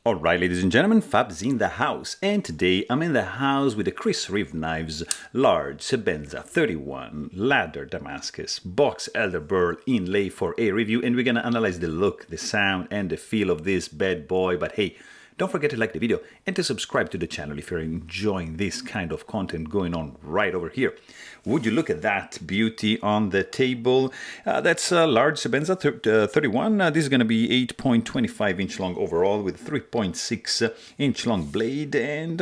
Alright, ladies and gentlemen, Fab's in the house, and today I'm in the house with the Chris Reeve knives, large Sebenza 31, ladder Damascus, box elder burl inlay for a review, and we're gonna analyze the look, the sound, and the feel of this bad boy. But hey, don't forget to like the video and to subscribe to the channel if you're enjoying this kind of content going on right over here. Would you look at that beauty on the table? That's a large Sebenza 31. This is going to be 8.25 inch long overall with 3.6 inch long blade and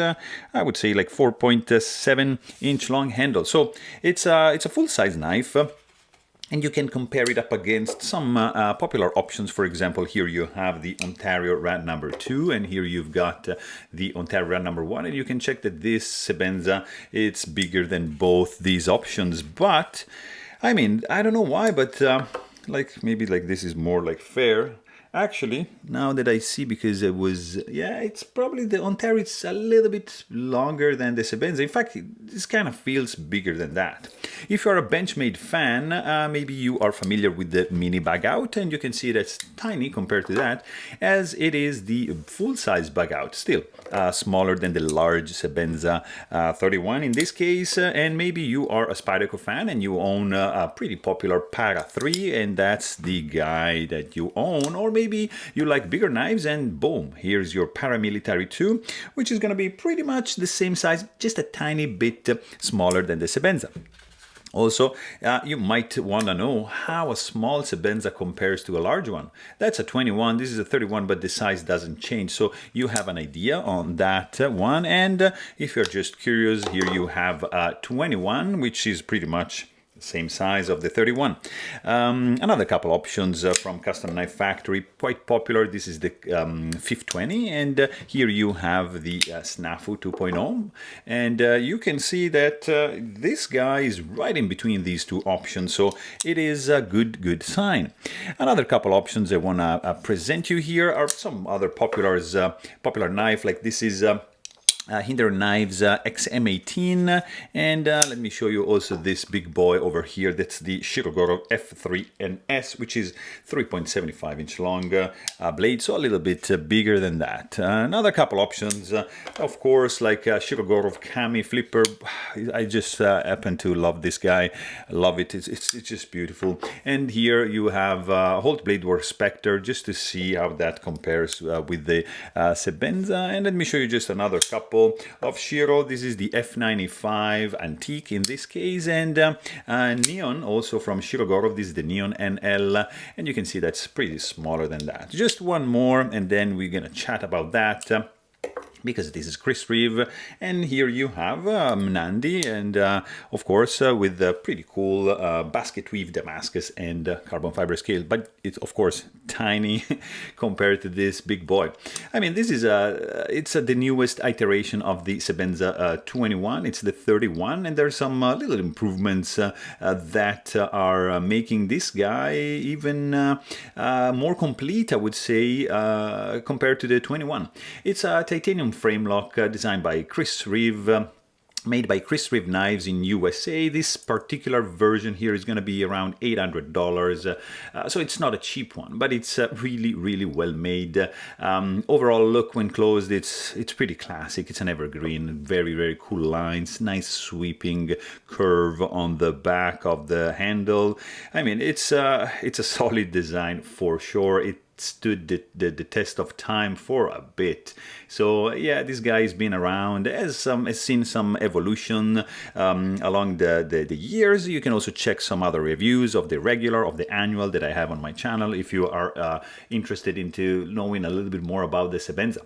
I would say like 4.7 inch long handle. So it's a full-size knife. And you can compare it up against some popular options. For example, here you have the Ontario Rat number 2, and here you've got the Ontario Rat number 1, and you can check that this Sebenza, it's bigger than both these options. But, I mean, I don't know why, but like maybe like this is more like fair. Actually, now that I see, because it was, yeah, it's probably the Ontario, it's a little bit longer than the Sebenza. In fact, this kind of feels bigger than that. If you're a Benchmade fan, maybe you are familiar with the mini bag out, and you can see that's tiny compared to that, as it is the full-size bag out, still smaller than the large Sebenza 31 in this case. And maybe you are a Spyderco fan and you own a pretty popular Para 3, and that's the guy that you own. Or maybe you like bigger knives, and boom, here's your Paramilitary 2, which is going to be pretty much the same size, just a tiny bit smaller than the Sebenza. Also, you might want to know how a small Sebenza compares to a large one. That's a 21, this is a 31, but the size doesn't change. So you have an idea on that one. And if you're just curious, here you have a 21, which is pretty much same size of the 31. Another couple options from Custom Knife Factory, quite popular. This is the 520, and here you have the Snafu 2.0, and you can see that this guy is right in between these two options, so it is a good sign. Another couple options I want to present you here are some other popular knife, like this is Hinder Knives XM18, and let me show you also this big boy over here. That's the Shirogoro F3NS, which is 3.75 inch long blade, so a little bit bigger than that. Another couple options, of course, like Shirogoro Kami Flipper. I just happen to love this guy. I love it. It's just beautiful. And here you have Holt Blade Work Spectre, just to see how that compares with the Sebenza. And let me show you just another couple of Shiro. This is the F95 Antique in this case, and Neon also from Shirogoro. This is the Neon NL, and you can see that's pretty smaller than that. Just one more, and then we're gonna chat about that. Because this is Chris Reeve, and here you have Nandi, and of course with the pretty cool basket weave Damascus and carbon fiber scale, but it's of course tiny compared to this big boy. I mean, this is the newest iteration of the Sebenza 21. It's the 31, and there's some little improvements that are making this guy even more complete, I would say, compared to the 21. It's a titanium frame lock designed by Chris Reeve, made by Chris Reeve Knives in USA. This particular version here is going to be around $800, so it's not a cheap one, but it's really well made. Overall look when closed, it's pretty classic. It's an evergreen, very cool lines, nice sweeping curve on the back of the handle. I mean, it's a solid design for sure. It stood the test of time for a bit. So yeah, this guy's been around, has seen some evolution along the years. You can also check some other reviews of the regular, of the annual that I have on my channel if you are interested into knowing a little bit more about the Sebenza.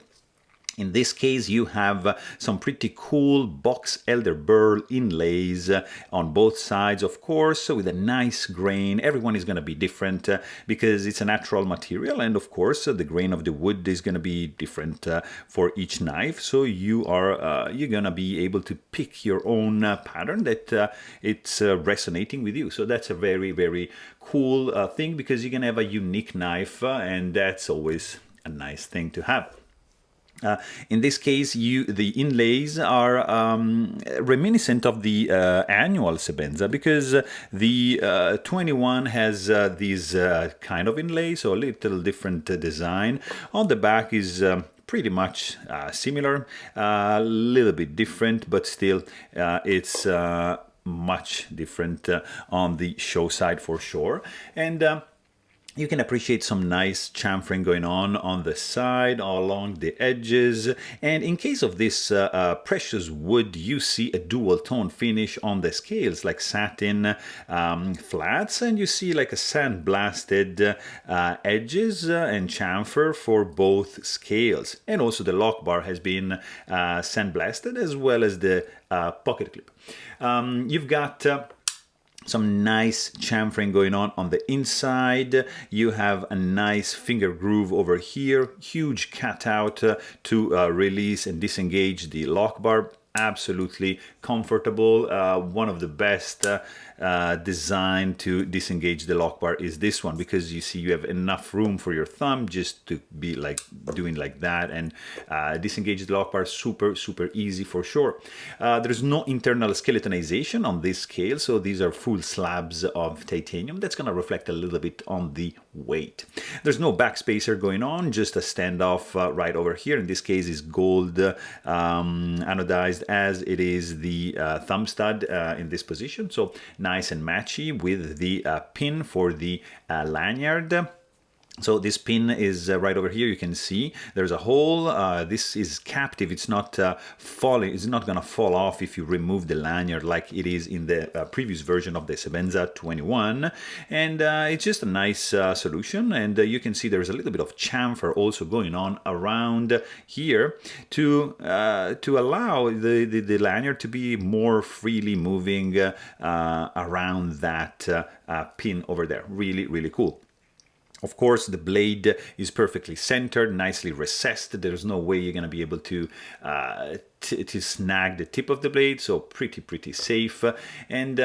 In this case, you have some pretty cool box elder burl inlays on both sides, of course, with a nice grain. Everyone is going to be different because it's a natural material, and of course, the grain of the wood is going to be different for each knife. So you're going to be able to pick your own pattern that it's resonating with you. So that's a very cool thing, because you can have a unique knife, and that's always a nice thing to have. In this case, the inlays are reminiscent of the annual Sebenza, because the 21 has these kind of inlays, so a little different design. On the back is pretty much similar, a little bit different, but still it's much different on the show side for sure. And you can appreciate some nice chamfering going on the side, along the edges. And in case of this precious wood, you see a dual tone finish on the scales, like satin flats, and you see like a sandblasted edges and chamfer for both scales. And also the lock bar has been sandblasted, as well as the pocket clip. You've got some nice chamfering going on the inside. You have a nice finger groove over here, huge cutout to release and disengage the lock bar. Absolutely comfortable. One of the best design to disengage the lock bar is this one, because you see you have enough room for your thumb just to be like doing like that, and disengage the lock bar super easy for sure. There's no internal skeletonization on this scale, so these are full slabs of titanium. That's going to reflect a little bit on the weight. There's no backspacer going on, just a standoff right over here. In this case is gold anodized, as it is the thumb stud in this position, so nice and matchy with the pin for the lanyard. So this pin is right over here. You can see there's a hole. This is captive. It's not falling. It's not going to fall off if you remove the lanyard like it is in the previous version of the Sebenza 21. And it's just a nice solution. And you can see there's a little bit of chamfer also going on around here to allow the lanyard to be more freely moving around that pin over there. Really cool. Of course, the blade is perfectly centered, nicely recessed. There's no way you're going to be able to snag the tip of the blade, so pretty safe. And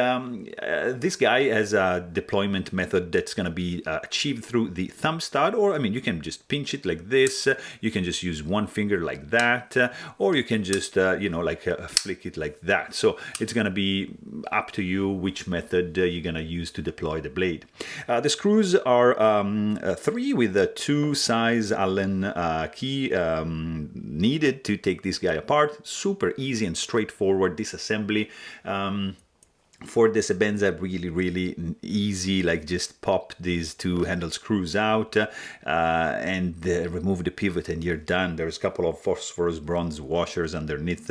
this guy has a deployment method that's going to be achieved through the thumb stud, or I mean, you can just pinch it like this. You can just use one finger like that, or you can just flick it like that. So it's going to be up to you which method you're going to use to deploy the blade. The screws are 3 with a 2 size Allen key needed to take this guy apart. Super easy and straightforward disassembly. For the Sebenza, really easy, like just pop these 2 handle screws out and remove the pivot and you're done. There's a couple of phosphorus bronze washers underneath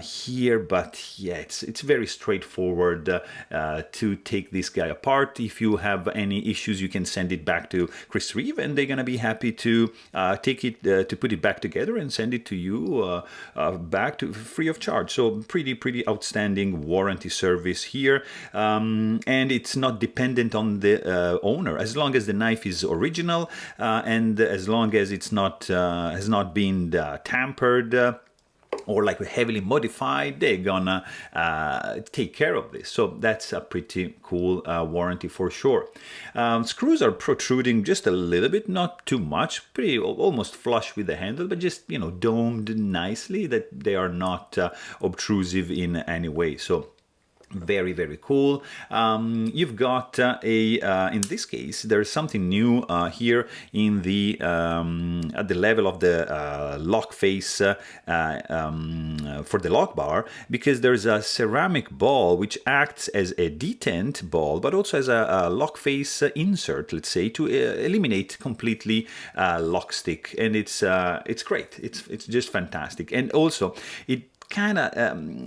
here, but yeah, it's very straightforward to take this guy apart. If you have any issues, you can send it back to Chris Reeve and they're gonna be happy to take it, to put it back together and send it to you back to free of charge. So pretty outstanding warranty service here, and it's not dependent on the owner, as long as the knife is original and as long as it's not has not been tampered or like heavily modified, they're gonna take care of this. So that's a pretty cool warranty for sure. Screws are protruding just a little bit, not too much, pretty almost flush with the handle, but just, you know, domed nicely, that they are not obtrusive in any way. So very cool. You've got in this case there's something new here in the at the level of the lock face for the lock bar, because there's a ceramic ball which acts as a detent ball but also as a lock face insert, let's say, to eliminate completely lock stick, and it's great. It's just fantastic. And also it kind of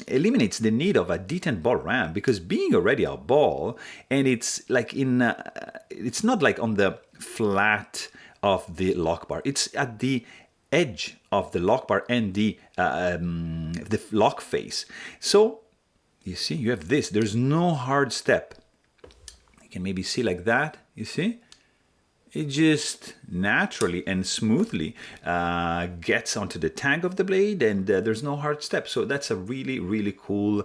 eliminates the need of a detent ball ram, because being already a ball, and it's like it's not like on the flat of the lock bar, it's at the edge of the lock bar and the lock face. So you see, you have this, there's no hard step. You can maybe see like that, you see? It just naturally and smoothly gets onto the tang of the blade, and there's no hard step. So that's a really cool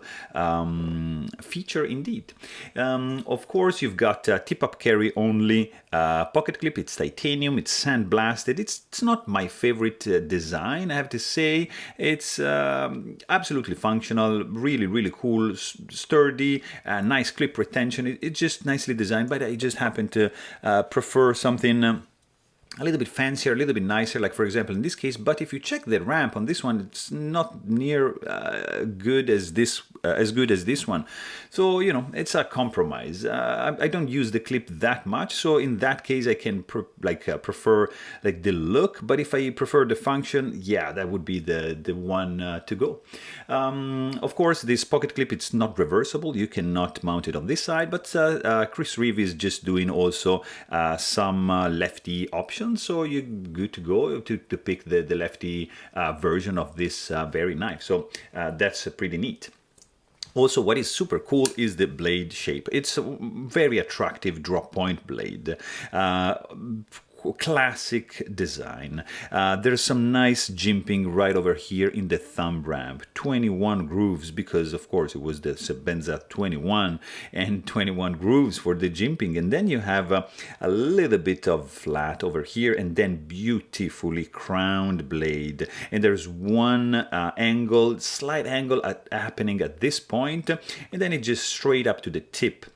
feature indeed. Of course, you've got tip-up carry only pocket clip. It's titanium, it's sandblasted. It's not my favorite design, I have to say. It's absolutely functional, really cool, sturdy, nice clip retention. It's just nicely designed, but I just happen to prefer something a little bit fancier, a little bit nicer, like for example in this case. But if you check the ramp on this one, it's not near good as this one. So you know, it's a compromise. I don't use the clip that much, so in that case I can prefer like the look. But if I prefer the function, yeah, that would be the one to go. Of course, this pocket clip, it's not reversible. You cannot mount it on this side, but Chris Reeve is just doing also some lefty options. So you're good to go to pick the lefty version of this very knife. So that's pretty neat. Also, what is super cool is the blade shape. It's a very attractive drop point blade. Classic design. There's some nice jimping right over here in the thumb ramp. 21 grooves, because of course it was the Sebenza 21, and 21 grooves for the jimping. And then you have a little bit of flat over here, and then beautifully crowned blade. And there's one angle, slight angle happening at this point, and then it just straight up to the tip.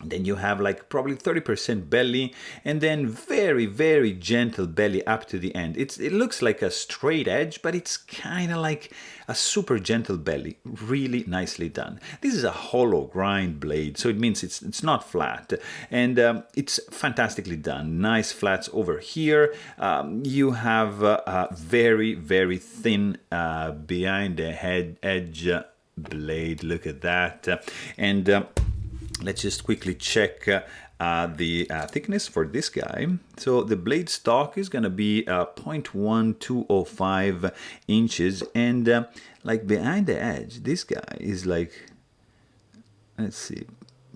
Then you have like probably 30% belly, and then very, very gentle belly up to the end. It looks like a straight edge, but it's kind of like a super gentle belly. Really nicely done. This is a hollow grind blade, so it means it's not flat, and it's fantastically done. Nice flats over here. You have very, very thin behind the head edge blade. Look at that. And let's just quickly check the thickness for this guy. So the blade stock is going to be 0.1205 inches, and like behind the edge, this guy is like, let's see,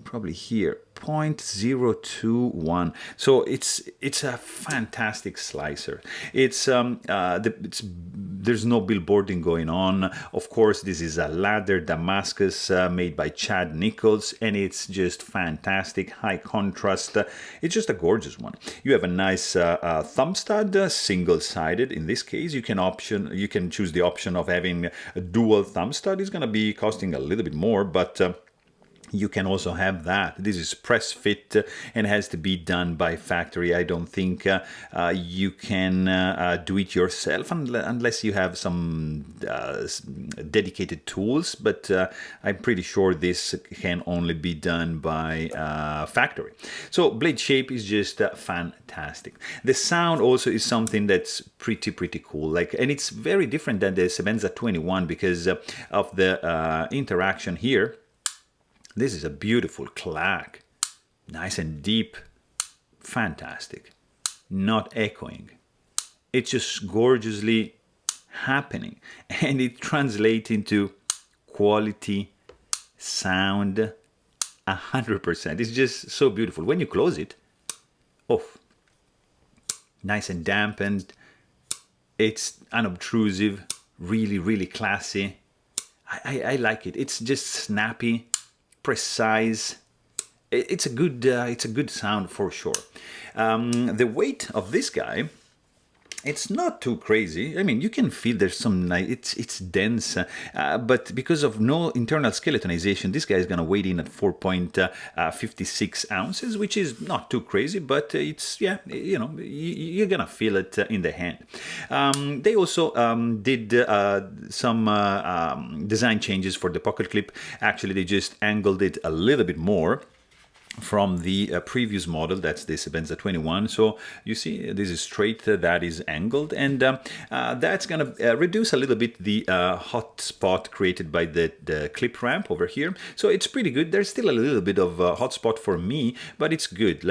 probably here, 0.021. So it's a fantastic slicer. There's no billboarding going on. Of course, this is a ladder Damascus made by Chad Nichols, and it's just fantastic, high contrast. It's just a gorgeous one. You have a nice thumb stud, single-sided. In this case, you can choose the option of having a dual thumb stud. It's going to be costing a little bit more, but you can also have that. This is press fit and has to be done by factory. I don't think you can do it yourself unless you have some dedicated tools, but I'm pretty sure this can only be done by factory. So blade shape is just fantastic. The sound also is something that's pretty cool. And it's very different than the Sebenza 21 because of the interaction here. This is a beautiful clack, nice and deep, fantastic, not echoing. It's just gorgeously happening, and it translates into quality sound 100%. It's just so beautiful. When you close it, nice and dampened. It's unobtrusive, really classy. I like it. It's just snappy, precise. It's a good sound for sure. The weight of this guy, it's not too crazy. I mean, you can feel there's some it's dense, but because of no internal skeletonization, this guy is gonna weigh in at 4.56 ounces, which is not too crazy, but it's, yeah, you're gonna feel it in the hand. They also did some design changes for the pocket clip. Actually, they just angled it a little bit more from the previous model. That's the Sebenza 21. So you see, this is straight, that is angled, and that's going to reduce a little bit the hot spot created by the clip ramp over here. So it's pretty good. There's still a little bit of hot spot for me, but it's good.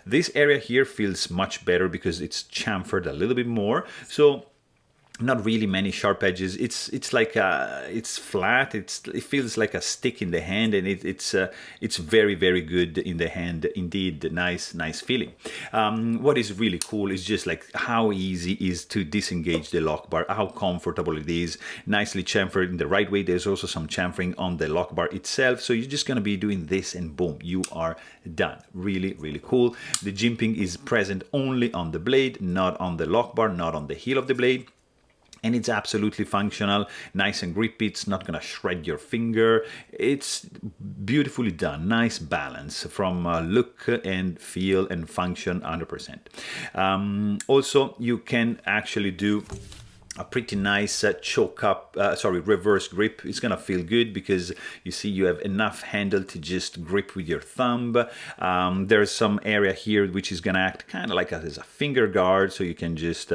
This area here feels much better because it's chamfered a little bit more. So not really many sharp edges. It's like it's flat. It feels like a stick in the hand, and it's very good in the hand indeed. Nice feeling. What is really cool is just like how easy it is to disengage the lock bar, how comfortable it is, nicely chamfered in the right way. There's also some chamfering on the lock bar itself, so you're just gonna be doing this and boom, you are done. Really cool. The jimping is present only on the blade, not on the lock bar, not on the heel of the blade. And it's absolutely functional, nice and grippy. It's not gonna shred your finger. It's beautifully done, nice balance from look and feel and function 100%. Also, you can actually do a pretty nice reverse grip. It's gonna feel good because you see you have enough handle to just grip with your thumb. There's some area here which is gonna act kind of like as a finger guard, so you can just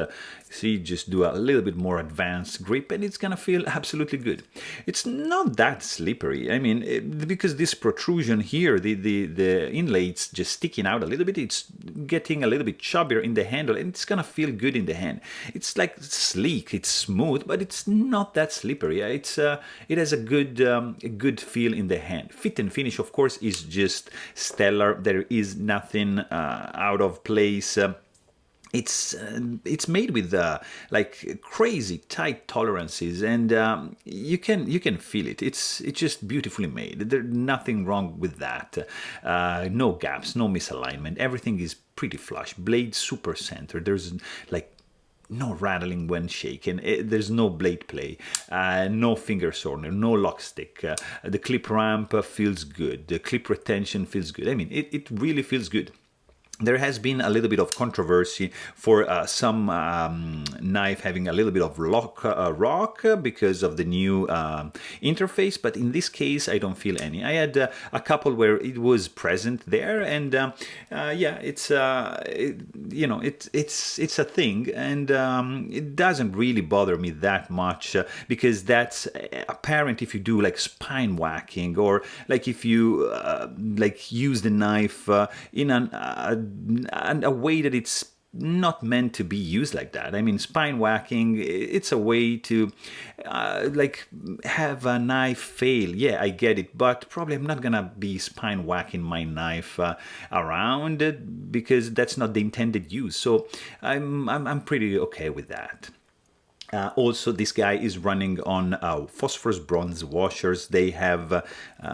just do a little bit more advanced grip, and it's gonna feel absolutely good. It's not that slippery. I mean, because this protrusion here, the inlays just sticking out a little bit, it's getting a little bit chubbier in the handle, and it's gonna feel good in the hand. It's like sleek, it's smooth, but it's not that slippery. It has a good feel in the hand. Fit and finish, of course, is just stellar. There is nothing out of place. It's made with like crazy tight tolerances, and you can feel it. It's just beautifully made. There's nothing wrong with that. No gaps, no misalignment. Everything is pretty flush. Blade super centered. There's like no rattling when shaken. There's no blade play, no finger soreness, no lock stick. The clip ramp feels good. The clip retention feels good. I mean, it really feels good. There has been a little bit of controversy for some knife having a little bit of rock because of the new interface, but in this case I don't feel any. I had a couple where it was present there, and yeah, it's it's a thing, and it doesn't really bother me that much because that's apparent if you do like spine whacking, or like if you like use the knife in a way that it's not meant to be used like that. I mean, spine whacking, it's a way to like have a knife fail. Yeah, I get it, but probably I'm not gonna be spine whacking my knife around because that's not the intended use. So I'm pretty okay with that. Also, this guy is running on phosphorus bronze washers. They have, I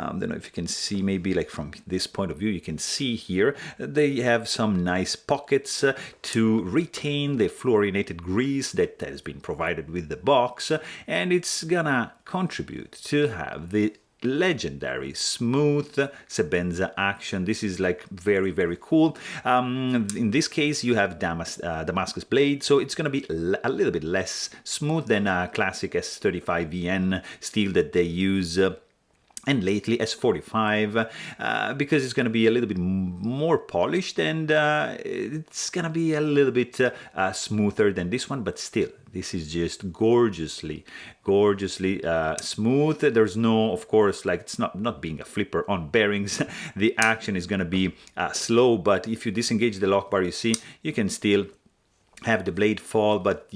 don't know if you can see, maybe like from this point of view, you can see here, they have some nice pockets to retain the fluorinated grease that has been provided with the box, and it's gonna contribute to have the legendary smooth Sebenza action. This is like very, very cool. In this case, you have Damascus blade, so it's going to be a little bit less smooth than a classic S35VN steel that they use. And lately S45, because it's going to be a little bit more polished, and it's going to be a little bit smoother than this one, but still, this is just gorgeously smooth. There's no, of course, like it's not being a flipper on bearings. The action is going to be slow, but if you disengage the lock bar, you see, you can still have the blade fall, but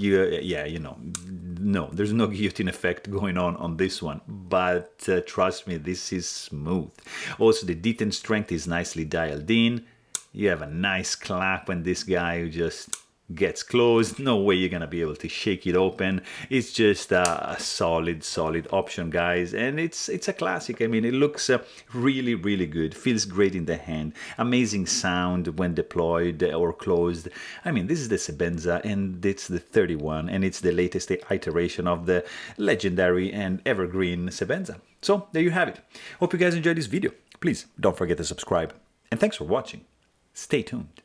no, there's no guillotine effect going on this one, but trust me, this is smooth. Also, the detent strength is nicely dialed in. You have a nice clap when this guy just gets closed. No way you're gonna be able to shake it open. It's just a solid option, guys, and it's a classic. I mean, it looks really good, feels great in the hand, amazing sound when deployed or closed. I mean, this is the Sebenza, and it's the 31, and it's the latest iteration of the legendary and evergreen Sebenza. So there you have it. Hope you guys enjoyed this video. Please don't forget to subscribe, and thanks for watching. Stay tuned.